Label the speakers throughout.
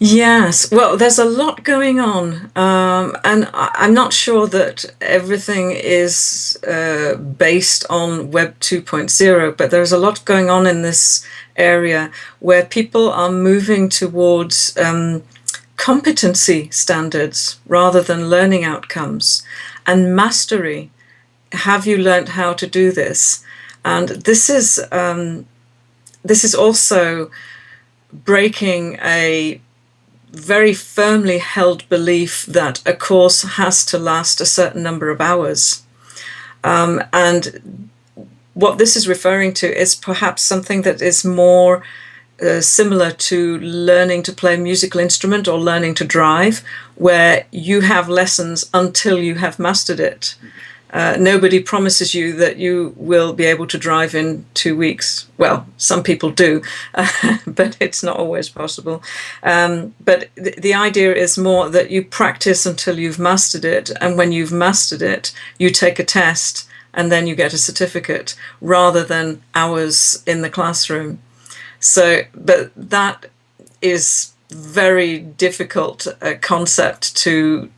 Speaker 1: Yes, well, there's a lot going on, and I'm not sure that everything is based on Web 2.0, but there's a lot going on in this area where people are moving towards competency standards rather than learning outcomes and mastery. Have you learned how to do this? And this is also breaking a very firmly held belief that a course has to last a certain number of hours. And what this is referring to is perhaps something that is more similar to learning to play a musical instrument or learning to drive, where you have lessons until you have mastered it. Nobody promises you that you will be able to drive in 2 weeks. Well, some people do, but it's not always possible. But the idea is more that you practice until you've mastered it. And when you've mastered it, you take a test and then you get a certificate rather than hours in the classroom. So, but that is very difficult concept to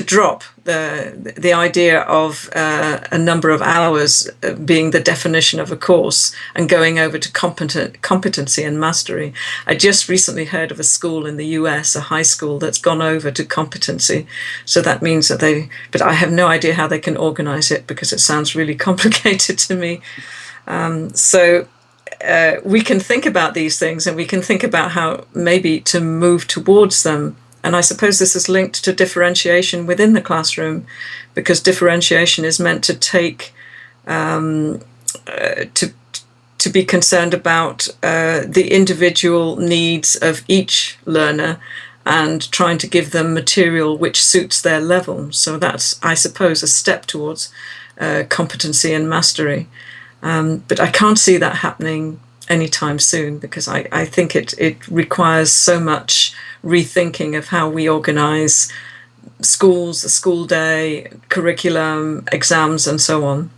Speaker 1: drop the idea of a number of hours being the definition of a course and going over to competency and mastery. I just recently heard of a school in the US, a high school that's gone over to competency. So that means that but I have no idea how they can organize it because it sounds really complicated to me. So we can think about these things and we can think about how maybe to move towards them. And I suppose this is linked to differentiation within the classroom, because differentiation is meant to take to be concerned about the individual needs of each learner and trying to give them material which suits their level. So that's, I suppose, a step towards competency and mastery. But I can't see that happening anytime soon, because I think it requires so much rethinking of how we organize schools, the school day, curriculum, exams, and so on.